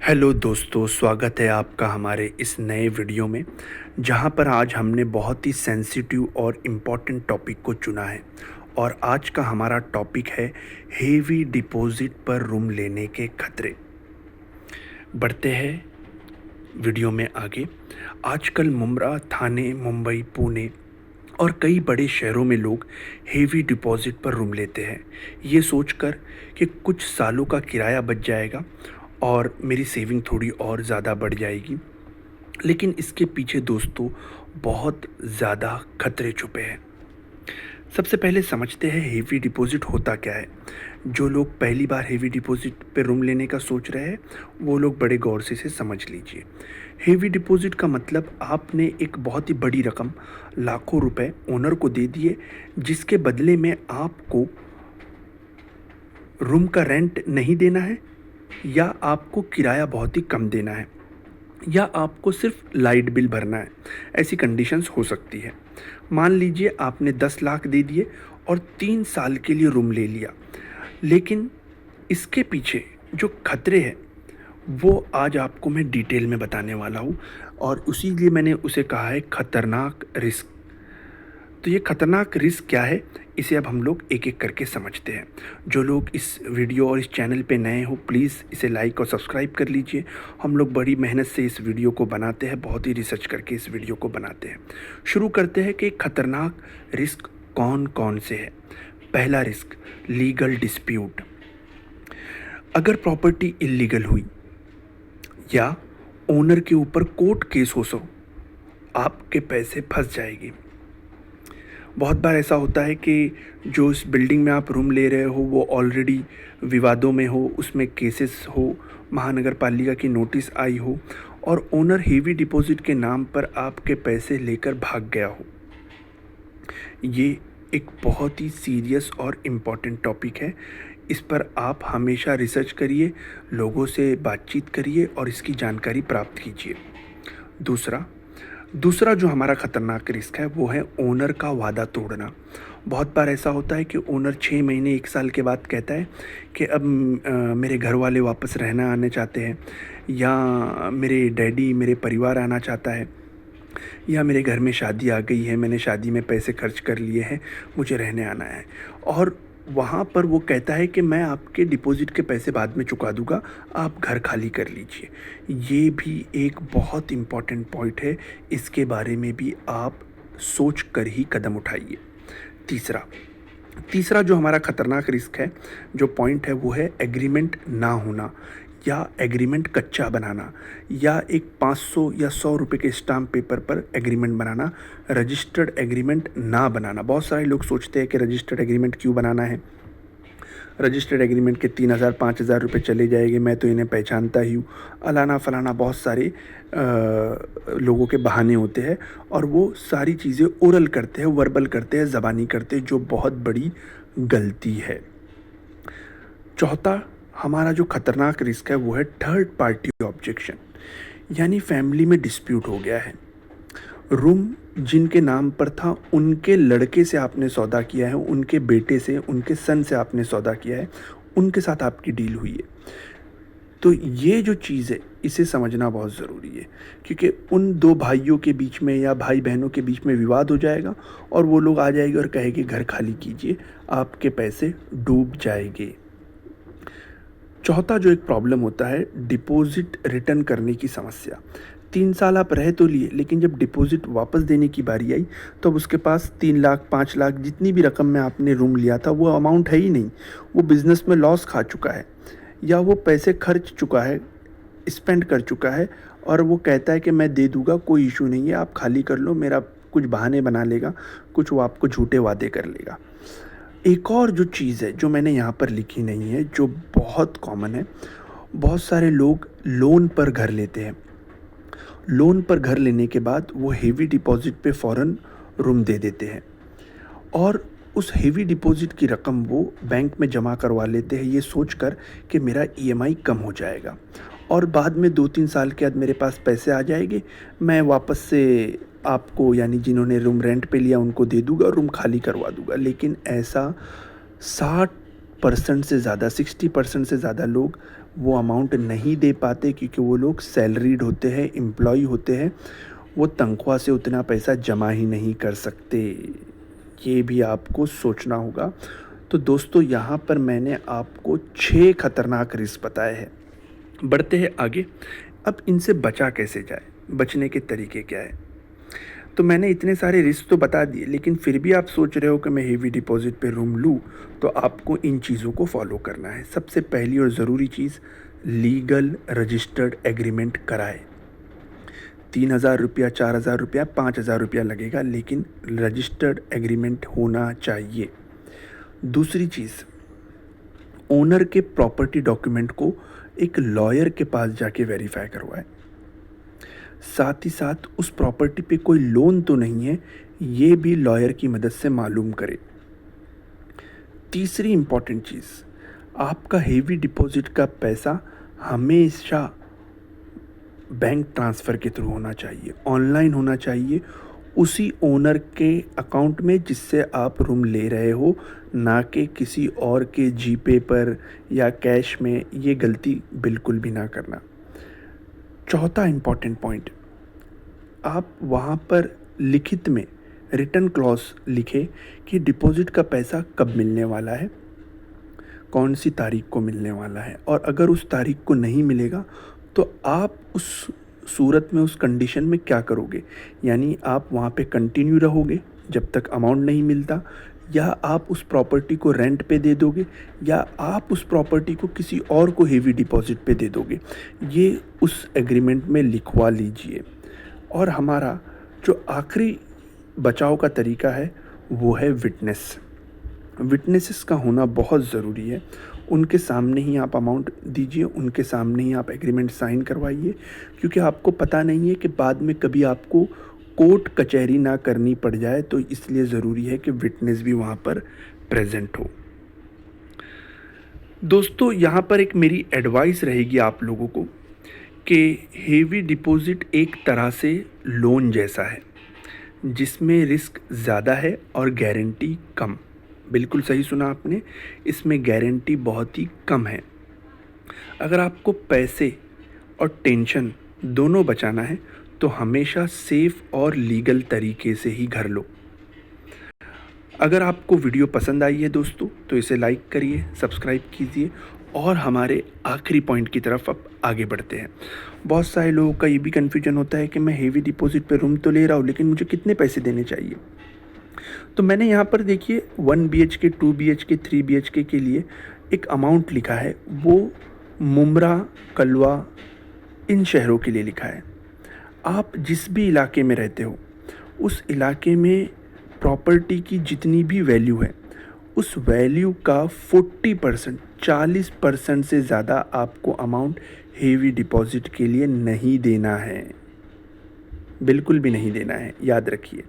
Hello दोस्तों, स्वागत है आपका हमारे इस नए वीडियो में जहां पर आज हमने बहुत ही सेंसिटिव और इम्पॉर्टेंट टॉपिक को चुना है। और आज का हमारा टॉपिक है हेवी डिपॉजिट पर रूम लेने के खतरे। बढ़ते हैं वीडियो में आगे। आजकल मुंब्रा, थाने, मुंबई, पुणे और कई बड़े शहरों में लोग हेवी डिपॉजिट पर रूम लेते हैं, ये सोचकर कि कुछ सालों का किराया बच जाएगा और मेरी सेविंग थोड़ी और ज़्यादा बढ़ जाएगी। लेकिन इसके पीछे दोस्तों बहुत ज़्यादा खतरे छुपे हैं। सबसे पहले समझते हैं हेवी डिपॉजिट होता क्या है। जो लोग पहली बार हेवी डिपॉजिट पे रूम लेने का सोच रहे हैं वो लोग बड़े गौर से इसे समझ लीजिए। हेवी डिपॉजिट का मतलब आपने एक बहुत ही बड़ी रकम, लाखों रुपए ओनर को दे दिए, जिसके बदले में आपको रूम का रेंट नहीं देना है, या आपको किराया बहुत ही कम देना है, या आपको सिर्फ लाइट बिल भरना है। ऐसी कंडीशंस हो सकती है। मान लीजिए आपने 10 लाख दे दिए और 3 साल के लिए रूम ले लिया, लेकिन इसके पीछे जो खतरे हैं वो आज आपको मैं डिटेल में बताने वाला हूँ, और उसी लिए मैंने उसे कहा है खतरनाक रिस्क। तो ये खतरनाक रिस्क क्या है, इसे अब हम लोग एक एक करके समझते हैं। जो लोग इस वीडियो और इस चैनल पे नए हो प्लीज़ इसे लाइक और सब्सक्राइब कर लीजिए। हम लोग बड़ी मेहनत से इस वीडियो को बनाते हैं, बहुत ही रिसर्च करके इस वीडियो को बनाते हैं। शुरू करते हैं कि खतरनाक रिस्क कौन कौन से है। पहला रिस्क, लीगल डिस्प्यूट। अगर प्रॉपर्टी इलीगल हुई या ओनर के ऊपर कोर्ट केस हो सो, आपके पैसे फंस जाएगी। बहुत बार ऐसा होता है कि जो इस बिल्डिंग में आप रूम ले रहे हो वो ऑलरेडी विवादों में हो, उसमें केसेस हो, महानगर पालिका की नोटिस आई हो, और ओनर हेवी डिपॉजिट के नाम पर आपके पैसे लेकर भाग गया हो। ये एक बहुत ही सीरियस और इम्पॉर्टेंट टॉपिक है। इस पर आप हमेशा रिसर्च करिए, लोगों से बातचीत करिए और इसकी जानकारी प्राप्त कीजिए। दूसरा जो हमारा ख़तरनाक रिस्क है वो है ओनर का वादा तोड़ना। बहुत बार ऐसा होता है कि ओनर 6 महीने 1 साल के बाद कहता है कि अब मेरे घर वाले वापस रहना आने चाहते हैं, या मेरे डैडी, मेरे परिवार आना चाहता है, या मेरे घर में शादी आ गई है, मैंने शादी में पैसे खर्च कर लिए हैं, मुझे रहने आना है। और वहाँ पर वो कहता है कि मैं आपके डिपॉज़िट के पैसे बाद में चुका दूँगा, आप घर खाली कर लीजिए। ये भी एक बहुत इम्पॉर्टेंट पॉइंट है, इसके बारे में भी आप सोच कर ही कदम उठाइए। तीसरा जो हमारा ख़तरनाक रिस्क है, जो पॉइंट है वो है एग्रीमेंट ना होना, या एग्रीमेंट कच्चा बनाना, या एक 500 या 100 रुपये के स्टाम्प पेपर पर एग्रीमेंट बनाना, रजिस्टर्ड एग्रीमेंट ना बनाना। बहुत सारे लोग सोचते हैं कि रजिस्टर्ड एग्रीमेंट क्यों बनाना है, रजिस्टर्ड एग्रीमेंट के 3,000 5,000 रुपये चले जाएंगे, मैं तो इन्हें पहचानता ही हूँ, अलाना फलाना बहुत सारे लोगों के बहाने होते हैं, और वो सारी चीज़ें ओरल करते हैं, वर्बल करते हैं, ज़बानी करते हैं, जो बहुत बड़ी गलती है। चौथा हमारा जो खतरनाक रिस्क है वो है थर्ड पार्टी ऑब्जेक्शन, यानी फैमिली में डिस्प्यूट हो गया है, रूम जिनके नाम पर था उनके लड़के से आपने सौदा किया है, उनके बेटे से, उनके सन से आपने सौदा किया है, उनके साथ आपकी डील हुई है। तो ये जो चीज़ है इसे समझना बहुत ज़रूरी है, क्योंकि उन दो भाइयों के बीच में या भाई बहनों के बीच में विवाद हो जाएगा और वो लोग आ जाएंगे और कहेंगे घर खाली कीजिए, आपके पैसे डूब जाएंगे। चौथा जो एक प्रॉब्लम होता है, डिपॉजिट रिटर्न करने की समस्या। 3 साल आप रह तो लिए, लेकिन जब डिपॉजिट वापस देने की बारी आई तो अब उसके पास 3 लाख 5 लाख जितनी भी रकम में आपने रूम लिया था वो अमाउंट है ही नहीं। वो बिज़नेस में लॉस खा चुका है, या वो पैसे खर्च चुका है, स्पेंड कर चुका है, और वो कहता है कि मैं दे दूँगा, कोई इशू नहीं है, आप खाली कर लो, मेरा कुछ बहाने बना लेगा, कुछ वो आपको झूठे वादे कर लेगा। एक और जो चीज़ है जो मैंने यहाँ पर लिखी नहीं है, जो बहुत कॉमन है, बहुत सारे लोग लोन पर घर लेते हैं। लोन पर घर लेने के बाद वो हेवी डिपॉजिट पे फ़ौरन रूम दे देते हैं, और उस हेवी डिपॉजिट की रकम वो बैंक में जमा करवा लेते हैं, ये सोचकर कि मेरा ईएमआई कम हो जाएगा, और बाद में 2-3 साल के बाद मेरे पास पैसे आ जाएंगे, मैं वापस से आपको, यानी जिन्होंने रूम रेंट पे लिया उनको दे दूँगा और रूम खाली करवा दूँगा। लेकिन ऐसा 60% से ज़्यादा, 60% से ज़्यादा लोग वो अमाउंट नहीं दे पाते क्योंकि वो लोग सैलरीड होते हैं, एम्प्लॉय होते हैं, वो तनख्वाह से उतना पैसा जमा ही नहीं कर सकते। ये भी आपको सोचना होगा। तो दोस्तों यहाँ पर मैंने आपको 6 खतरनाक रिस्क बताए हैं। बढ़ते हैं आगे। अब इनसे बचा कैसे जाए, बचने के तरीके क्या है? तो मैंने इतने सारे रिस्क तो बता दिए, लेकिन फिर भी आप सोच रहे हो कि मैं हेवी डिपॉजिट पे रूम लूँ, तो आपको इन चीज़ों को फॉलो करना है। सबसे पहली और ज़रूरी चीज़, लीगल रजिस्टर्ड एग्रीमेंट कराए। 3,000 रुपया, 4,000 रुपया, 5,000 रुपया लगेगा, लेकिन रजिस्टर्ड एग्रीमेंट होना चाहिए। दूसरी चीज़, ओनर के प्रॉपर्टी डॉक्यूमेंट को एक लॉयर के पास जाके वेरीफाई करवाएं। साथ ही साथ उस प्रॉपर्टी पे कोई लोन तो नहीं है, ये भी लॉयर की मदद से मालूम करें। तीसरी इम्पॉर्टेंट चीज़, आपका हेवी डिपॉजिट का पैसा हमेशा बैंक ट्रांसफ़र के थ्रू होना चाहिए, ऑनलाइन होना चाहिए, उसी ओनर के अकाउंट में जिससे आप रूम ले रहे हो, ना कि किसी और के जीपे पर या कैश में। ये गलती बिल्कुल भी ना करना। चौथा इम्पॉर्टेंट पॉइंट, आप वहाँ पर लिखित में रिटर्न क्लॉज लिखे कि डिपॉजिट का पैसा कब मिलने वाला है, कौन सी तारीख को मिलने वाला है, और अगर उस तारीख को नहीं मिलेगा तो आप उस सूरत में, उस कंडीशन में क्या करोगे। यानी आप वहाँ पे कंटिन्यू रहोगे जब तक अमाउंट नहीं मिलता, या आप उस प्रॉपर्टी को रेंट पे दे दोगे, या आप उस प्रॉपर्टी को किसी और को हेवी डिपॉजिट पे दे दोगे। ये उस एग्रीमेंट में लिखवा लीजिए। और हमारा जो आखिरी बचाव का तरीका है वो है विटनेस। विटनेसेस का होना बहुत ज़रूरी है। उनके सामने ही आप अमाउंट दीजिए, उनके सामने ही आप एग्रीमेंट साइन करवाइए, क्योंकि आपको पता नहीं है कि बाद में कभी आपको कोर्ट कचहरी ना करनी पड़ जाए, तो इसलिए ज़रूरी है कि विटनेस भी वहाँ पर प्रेजेंट हो। दोस्तों यहाँ पर एक मेरी एडवाइस रहेगी आप लोगों को कि हेवी डिपॉजिट एक तरह से लोन जैसा है, जिसमें रिस्क ज़्यादा है और गारंटी कम। बिल्कुल सही सुना आपने, इसमें गारंटी बहुत ही कम है। अगर आपको पैसे और टेंशन दोनों बचाना है तो हमेशा सेफ और लीगल तरीके से ही घर लो। अगर आपको वीडियो पसंद आई है दोस्तों, तो इसे लाइक करिए, सब्सक्राइब कीजिए, और हमारे आखिरी पॉइंट की तरफ अब आगे बढ़ते हैं। बहुत सारे लोगों का ये भी कन्फ्यूजन होता है कि मैं हेवी डिपॉजिट पे रूम तो ले रहा हूँ, लेकिन मुझे कितने पैसे देने चाहिए। तो मैंने यहाँ पर देखिए 1 BHK, 2 BHK, 3 BHK के लिए एक अमाउंट लिखा है, वो मुमरा, कलवा, इन शहरों के लिए लिखा है। आप जिस भी इलाके में रहते हो, उस इलाके में प्रॉपर्टी की जितनी भी वैल्यू है, उस वैल्यू का 40%, 40% से ज़्यादा आपको अमाउंट हेवी डिपॉजिट के लिए नहीं देना है, बिल्कुल भी नहीं देना है, याद रखिए।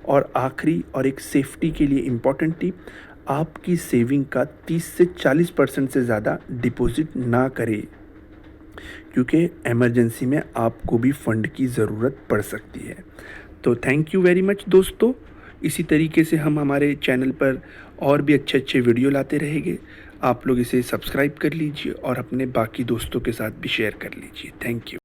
और आखिरी और एक सेफ्टी के लिए इम्पॉर्टेंट टिप, आपकी सेविंग का 30 से 40% से ज़्यादा डिपॉजिट ना करें, क्योंकि इमरजेंसी में आपको भी फंड की ज़रूरत पड़ सकती है। तो थैंक यू वेरी मच दोस्तों। इसी तरीके से हम हमारे चैनल पर और भी अच्छे अच्छे वीडियो लाते रहेंगे। आप लोग इसे सब्सक्राइब कर लीजिए और अपने बाकी दोस्तों के साथ भी शेयर कर लीजिए। Thank you.